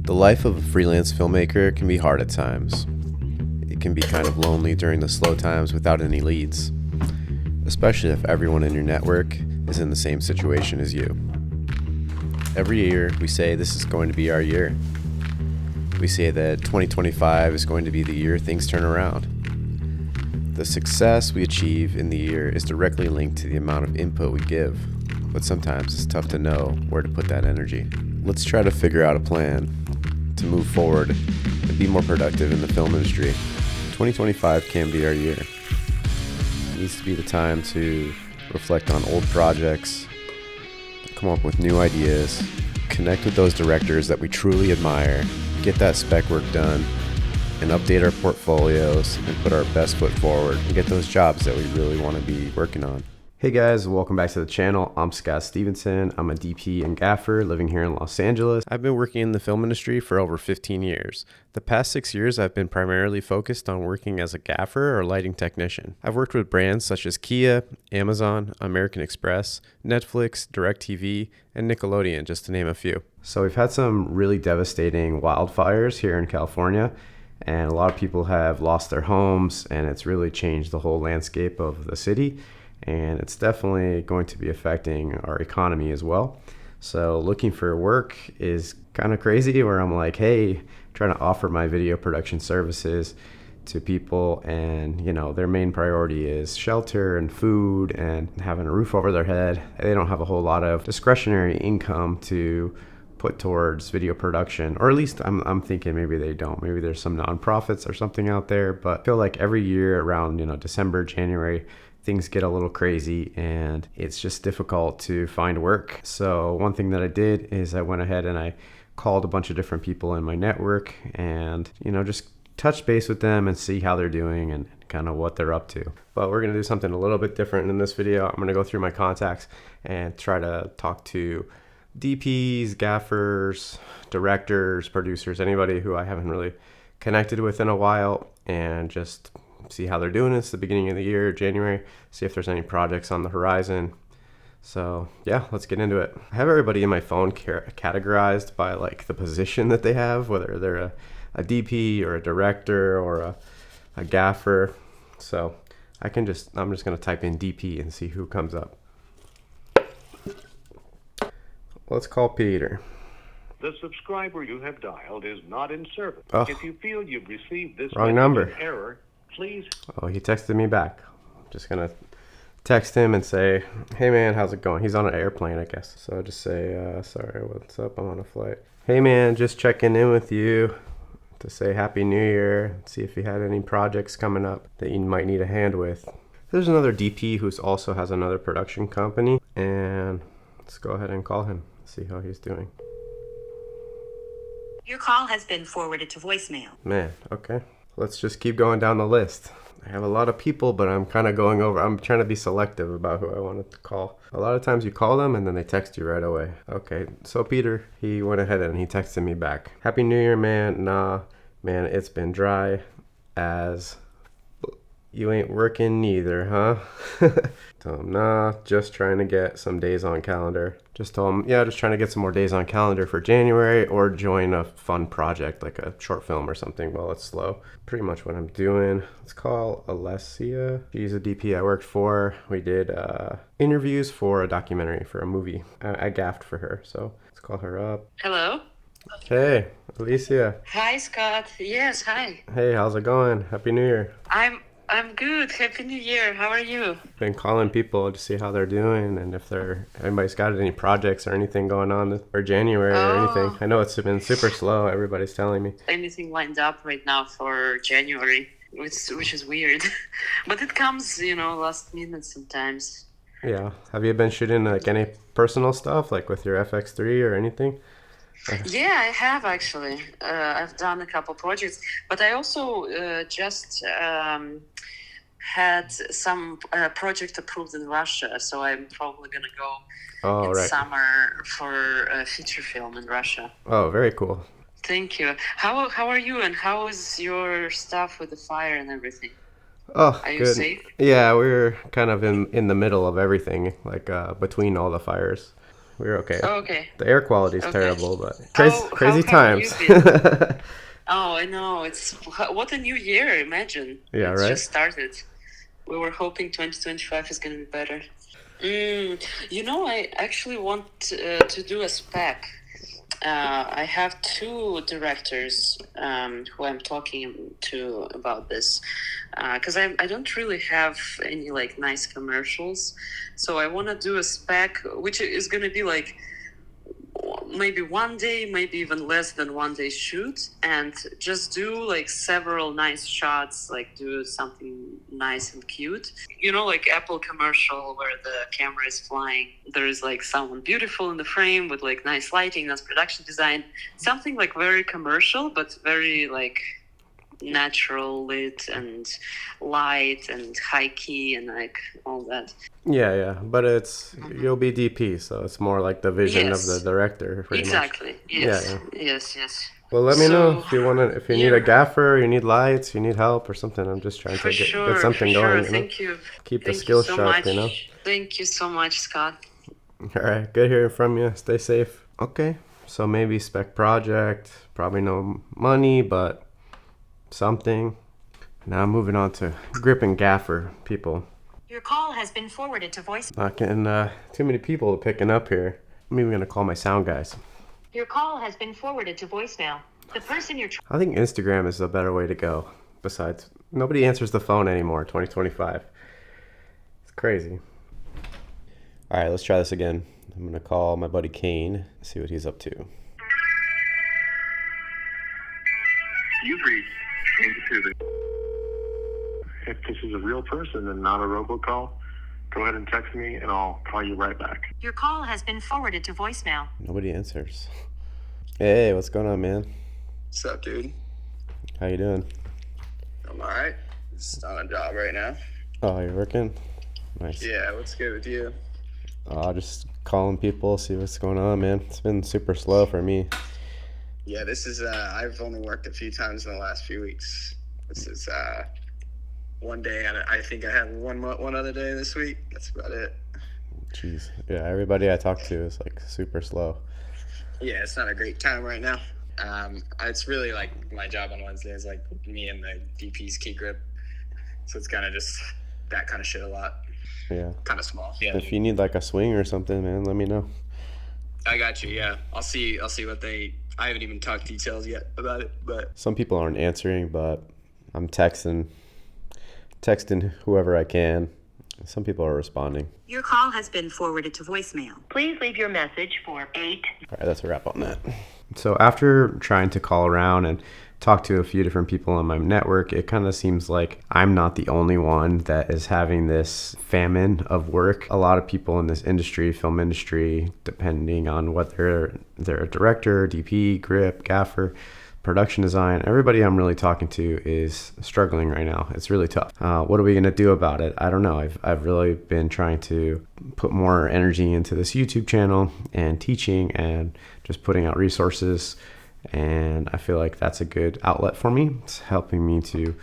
The life of a freelance filmmaker can be hard at times. It can be kind of lonely during the slow times without any leads, especially if everyone in your network is in the same situation as you. Every year, we say this is going to be our year. We say that 2025 is going to be the year things turn around. The success we achieve in the year is directly linked to the amount of input we give, but sometimes it's tough to know where to put that energy. Let's try to figure out a plan to move forward and be more productive in the film industry. 2025 can be our year. It needs to be the time to reflect on old projects, come up with new ideas, connect with those directors that we truly admire, get that spec work done, and update our portfolios and put our best foot forward and get those jobs that we really want to be working on. Hey guys, welcome back to the channel. I'm Scott Stevenson. I'm a DP and gaffer living here in Los Angeles. I've been working in the film industry for over 15 years. The past 6 years, I've been primarily focused on working as a gaffer or lighting technician. I've worked with brands such as Kia, Amazon, American Express, Netflix, DirecTV, and Nickelodeon, just to name a few. So we've had some really devastating wildfires here in California, and a lot of people have lost their homes, and it's really changed the whole landscape of the city. And it's definitely going to be affecting our economy as well. So looking for work is kind of crazy, where I'm like, hey, trying to offer my video production services to people, and their main priority is shelter and food and having a roof over their head. They don't have a whole lot of discretionary income to put towards video production, or at least I'm thinking maybe they don't. Maybe there's some nonprofits or something out there, but I feel like every year around December, January, things get a little crazy and it's just difficult to find work. So one thing that I did is I went ahead and I called a bunch of different people in my network and just touch base with them and see how they're doing and kind of what they're up to. But we're going to do something a little bit different in this video. I'm going to go through my contacts and try to talk to DPs, gaffers, directors, producers, anybody who I haven't really connected with in a while, and just see how they're doing. It's the beginning of the year, January, see if there's any projects on the horizon. So yeah, let's get into it. I have everybody in my phone categorized by like the position that they have, whether they're a DP or a director or a gaffer. So I'm just going to type in DP and see who comes up. Let's call Peter. The subscriber you have dialed is not in service. Oh, if you feel you've received this wrong number. Error, please. Oh, he texted me back. I'm just gonna text him and say, hey man, how's it going? He's on an airplane, I guess. So I'll just say, sorry, what's up? I'm on a flight. Hey man, just checking in with you to say Happy New Year. See if you had any projects coming up that you might need a hand with. There's another DP who also has another production company, and let's go ahead and call him, see how he's doing. Your call has been forwarded to voicemail. Man, okay. Let's just keep going down the list. I have a lot of people, but I'm kind of I'm trying to be selective about who I wanted to call. A lot of times you call them and then they text you right away. Okay, so Peter, he went ahead and he texted me back. Happy New Year, man. Nah, man, it's been dry as... You ain't working neither, huh? Tell him, nah, just trying to get some days on calendar. Just tell him, yeah, just trying to get some more days on calendar for January, or join a fun project like a short film or something while it's slow. Pretty much what I'm doing. Let's call Alessia. She's a DP I worked for. We did interviews for a documentary for a movie. I gaffed for her, so let's call her up. Hello. Hey, Alicia. Hi, Scott. Yes, hi. Hey, how's it going? Happy New Year. I'm good. Happy New Year. How are you? Been calling people to see how they're doing and if anybody's got any projects or anything going on for January or anything. I know it's been super slow. Everybody's telling me. Anything lined up right now for January, which is weird, but it comes, last minute sometimes. Yeah. Have you been shooting like any personal stuff, like with your FX3 or anything? Yeah, I have actually. I've done a couple projects, but I also just had some project approved in Russia, so I'm probably gonna go in summer for a feature film in Russia. Oh, very cool. Thank you. How are you, and how is your stuff with the fire and everything? Oh, are you good. safe? Yeah, we're kind of in the middle of everything, like between all the fires. We're okay. Oh, okay. The air quality is Okay. terrible, but how crazy times. have you been? Oh, I know. What a new year. Imagine. Yeah, It's right? just started. We were hoping 2025 is going to be better. I actually want to do a spec. I have two directors who I'm talking to about this because I don't really have any like nice commercials, so I want to do a spec which is going to be like maybe one day, maybe even less than 1 day shoot, and just do like several nice shots, like do something nice and cute. Like Apple commercial where the camera is flying. There is like someone beautiful in the frame with like nice lighting, nice production design. Something like very commercial, but very like natural lit and light and high key and like all that. Yeah, but you'll be DP, so it's more like the vision of the director, pretty exactly. much. Yes. Yeah. Yes. Well, let me know if you need a gaffer, you need lights, you need help or something. I'm just trying to get something going. Thank you. Keep the skills sharp, Thank you so much, Scott. All right, good hearing from you. Stay safe. Okay, so maybe spec project, probably no money, but something. Now moving on to grip and gaffer people. Your call has been forwarded to voice. Not getting too many people picking up here. I'm even gonna call my sound guys. Your call has been forwarded to voicemail. The person you're I think Instagram is a better way to go. Besides, nobody answers the phone anymore, 2025. It's crazy. All right, let's try this again. I'm gonna call my buddy Kane, see what he's up to. You've reached into the... If this is a real person and not a robocall, go ahead and text me and I'll call you right back. Your call has been forwarded to voicemail. Nobody answers. Hey, what's going on, man? What's up, dude? How you doing? I'm alright. Just on a job right now. Oh, you're working? Nice. Yeah, what's good with you? Just calling people, see what's going on, man. It's been super slow for me. Yeah, this is, I've only worked a few times in the last few weeks. This is, one day, and I think I have one other day this week. That's about it. Jeez. Yeah, everybody I talk to is like super slow. Yeah, it's not a great time right now. It's really like my job on Wednesday is like me and the DP's key grip. So it's kind of just that kind of shit a lot. Yeah. Kind of small. Yeah. If you need like a swing or something, man, let me know. I got you. Yeah. I'll see what I haven't even talked details yet about it, but some people aren't answering, but I'm texting whoever I can. Some people are responding. Your call has been forwarded to voicemail. Please leave your message for 8. All right, that's a wrap on that. So after trying to call around and talk to a few different people on my network, it kind of seems like I'm not the only one that is having this famine of work. A lot of people in this industry, film industry, depending on what they're a director, DP, grip, gaffer, production design, everybody I'm really talking to is struggling right now. It's really tough. What are we gonna do about it? I don't know. I've really been trying to put more energy into this YouTube channel and teaching and just putting out resources, and I feel like that's a good outlet for me. It's helping me to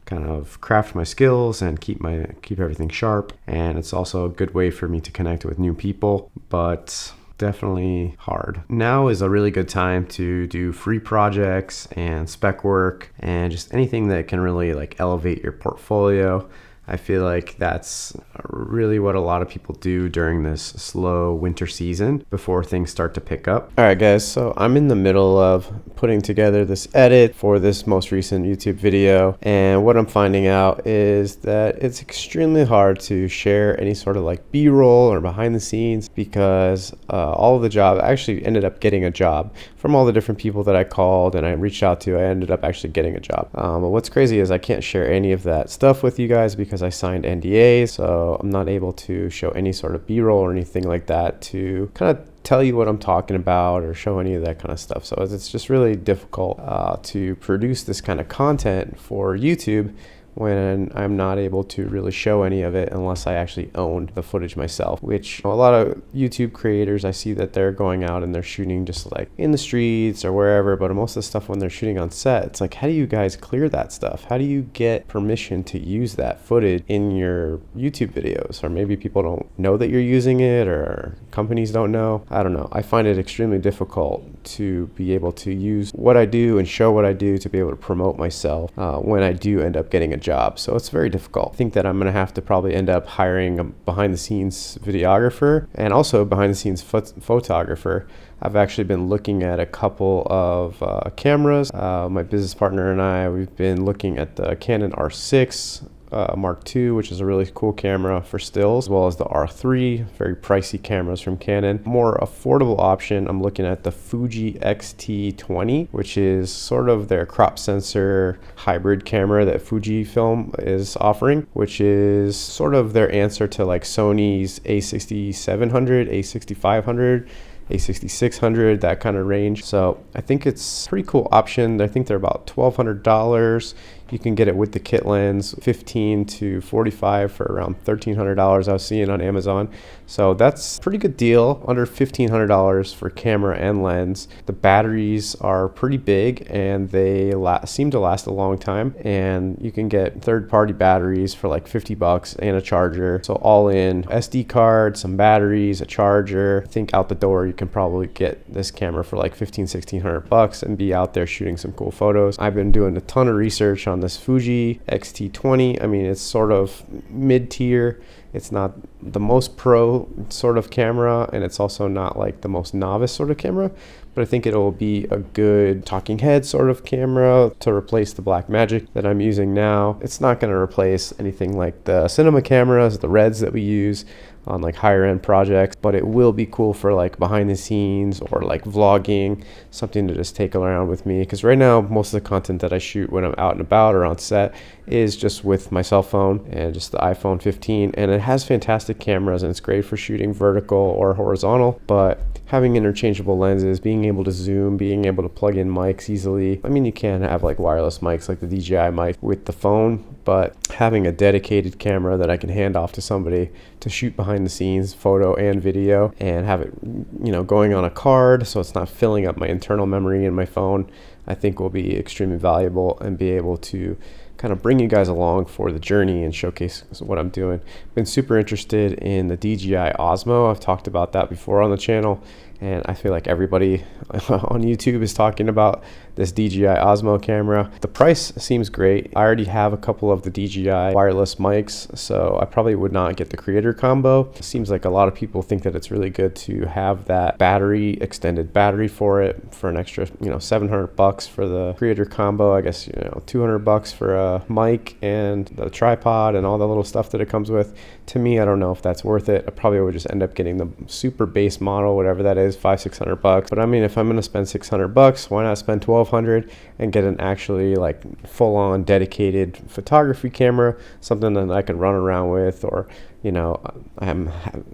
kind of craft my skills and keep everything sharp, and it's also a good way for me to connect with new people, but definitely hard. Now is a really good time to do free projects and spec work and just anything that can really like elevate your portfolio. I feel like that's really what a lot of people do during this slow winter season before things start to pick up. All right, guys, so I'm in the middle of putting together this edit for this most recent YouTube video, and what I'm finding out is that it's extremely hard to share any sort of like B-roll or behind the scenes because all of the job, I actually ended up getting a job from all the different people that I called and I reached out to. I ended up actually getting a job. But what's crazy is I can't share any of that stuff with you guys because I signed NDAs, so I'm not able to show any sort of B-roll or anything like that to kind of tell you what I'm talking about or show any of that kind of stuff. So it's just really difficult to produce this kind of content for YouTube when I'm not able to really show any of it unless I actually own the footage myself, which a lot of YouTube creators, I see that they're going out and they're shooting just like in the streets or wherever, but most of the stuff when they're shooting on set, it's like, how do you guys clear that stuff? How do you get permission to use that footage in your YouTube videos? Or maybe people don't know that you're using it, or companies don't know. I don't know. I find it extremely difficult to be able to use what I do and show what I do to be able to promote myself when I do end up getting a job. So it's very difficult. I think that I'm going to have to probably end up hiring a behind the scenes videographer and also behind the scenes photographer. I've actually been looking at a couple of cameras. My business partner and I, we've been looking at the Canon R6 Mark II, which is a really cool camera for stills, as well as the R3, very pricey cameras from Canon. More affordable option, I'm looking at the Fuji X-T20, which is sort of their crop sensor hybrid camera that Fujifilm is offering, which is sort of their answer to like Sony's A6700, A6500, A6600, that kind of range. So I think it's a pretty cool option. I think they're about $1,200. You can get it with the kit lens, $15 to $45 for around $1,300 I was seeing on Amazon. So that's a pretty good deal, under $1,500 for camera and lens. The batteries are pretty big and they seem to last a long time. And you can get third-party batteries for like $50 and a charger. So all in, SD card, some batteries, a charger. I think out the door you can probably get this camera for like $1,500 and be out there shooting some cool photos. I've been doing a ton of research on this Fuji X-T20. I mean, it's sort of mid-tier. It's not the most pro sort of camera, and it's also not like the most novice sort of camera, but I think it'll be a good talking head sort of camera to replace the Blackmagic that I'm using now. It's not going to replace anything like the cinema cameras, the REDs that we use on like higher end projects, but it will be cool for like behind the scenes or like vlogging, something to just take around with me. Because right now most of the content that I shoot when I'm out and about or on set is just with my cell phone and just the iPhone 15, and it has fantastic cameras and it's great for shooting vertical or horizontal, but having interchangeable lenses, being able to zoom, being able to plug in mics easily. I mean, you can have like wireless mics like the DJI mic with the phone, but having a dedicated camera that I can hand off to somebody to shoot behind the scenes photo and video and have it, you know, going on a card so it's not filling up my internal memory in my phone, I think will be extremely valuable and be able to kind of bring you guys along for the journey and showcase what I'm doing. Been super interested in the DJI Osmo. I've talked about that before on the channel, and I feel like everybody on YouTube is talking about this DJI Osmo camera. The price seems great. I already have a couple of the DJI wireless mics, so I probably would not get the creator combo. It seems like a lot of people think that it's really good to have that battery, extended battery for it for an extra, you know, $700 for the creator combo. I guess, you know, $200 for a mic and the tripod and all the little stuff that it comes with. To me, I don't know if that's worth it. I probably would just end up getting the super base model, whatever that is, $500-600. But I mean, if I'm gonna spend $600, why not spend $1,200 and get an actually like full-on dedicated photography camera, something that I can run around with, or you know,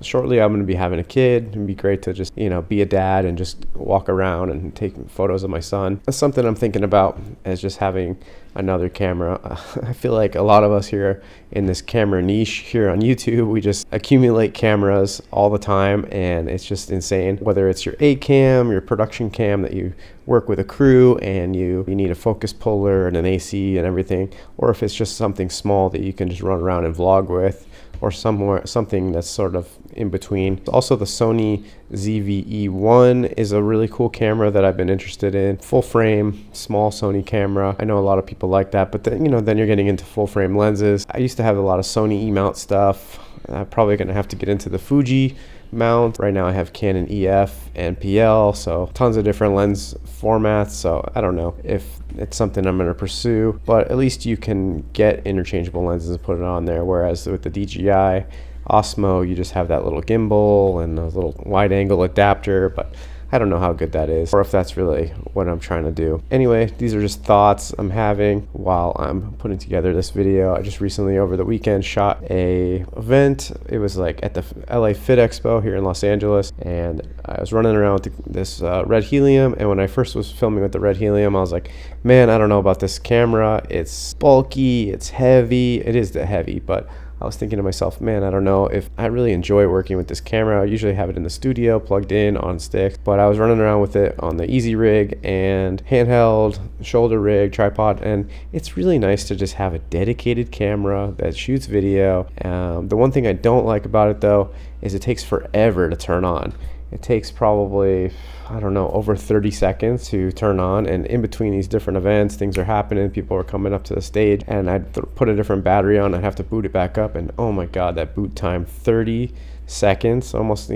shortly I'm going to be having a kid. It'd be great to just, you know, be a dad and just walk around and take photos of my son. That's something I'm thinking about, as just having another camera. I feel like a lot of us here in this camera niche here on YouTube, we just accumulate cameras all the time, and it's just insane. Whether it's your A cam, your production cam that you work with a crew and you need a focus puller and an AC and everything, or if it's just something small that you can just run around and vlog with, or something that's sort of in between. Also, the Sony ZV-E1 is a really cool camera that I've been interested in. Full frame, small Sony camera. I know a lot of people like that, but then, you know, then you're getting into full frame lenses. I used to have a lot of Sony E-mount stuff. I'm probably gonna have to get into the Fuji mount. Right now I have Canon EF and PL, so tons of different lens formats. So I don't know if it's something I'm going to pursue, but at least you can get interchangeable lenses and put it on there. Whereas with the DJI Osmo, you just have that little gimbal and a little wide angle adapter. But I don't know how good that is, or if that's really what I'm trying to do. Anyway, these are just thoughts I'm having while I'm putting together this video. I just recently, over the weekend, shot a event. It was like at the LA Fit Expo here in Los Angeles, and I was running around with this RED Helium, and when I first was filming with the RED Helium, I was like, man, I don't know about this camera. It's bulky, it's heavy. It is heavy, but I was thinking to myself, man, I don't know if I really enjoy working with this camera. I usually have it in the studio, plugged in on sticks, but I was running around with it on the easy rig and handheld, shoulder rig, tripod, and it's really nice to just have a dedicated camera that shoots video. The one thing I don't like about it, though, is it takes forever to turn on. It takes probably, I don't know, over 30 seconds to turn on, and in between these different events, things are happening, people are coming up to the stage, and I'd put a different battery on, I'd have to boot it back up, and oh my god, that boot time, 30 seconds, almost,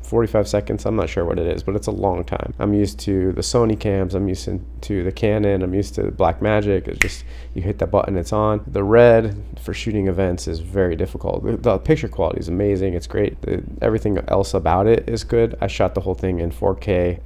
45 seconds, I'm not sure what it is, but it's a long time. I'm used to the Sony cams, I'm used to the Canon, I'm used to Blackmagic. It's just, you hit that button, it's on. The RED for shooting events is very difficult. The picture quality is amazing, it's great. Everything else about it is good. I shot the whole thing in 4K,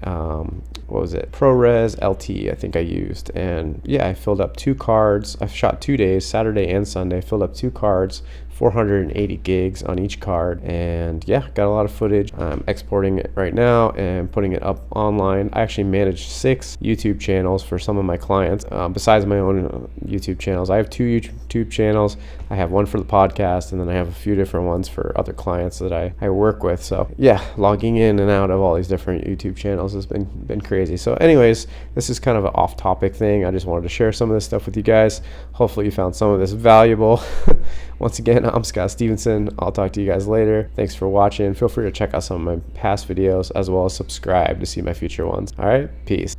ProRes LT I think I used, and yeah, I filled up 2 cards. I shot 2 days, Saturday and Sunday, filled up 2 cards, 480 gigs on each card, and yeah, got a lot of footage. I'm exporting it right now and putting it up online. I actually manage 6 YouTube channels for some of my clients, besides my own YouTube channels. I have 2 YouTube channels. I have one for the podcast, and then I have a few different ones for other clients that I work with. So yeah, logging in and out of all these different YouTube channels has been crazy. So anyways, this is kind of an off-topic thing. I just wanted to share some of this stuff with you guys. Hopefully you found some of this valuable. Once again, I'm Scott Stevenson. I'll talk to you guys later. Thanks for watching. Feel free to check out some of my past videos, as well as subscribe to see my future ones. All right, peace.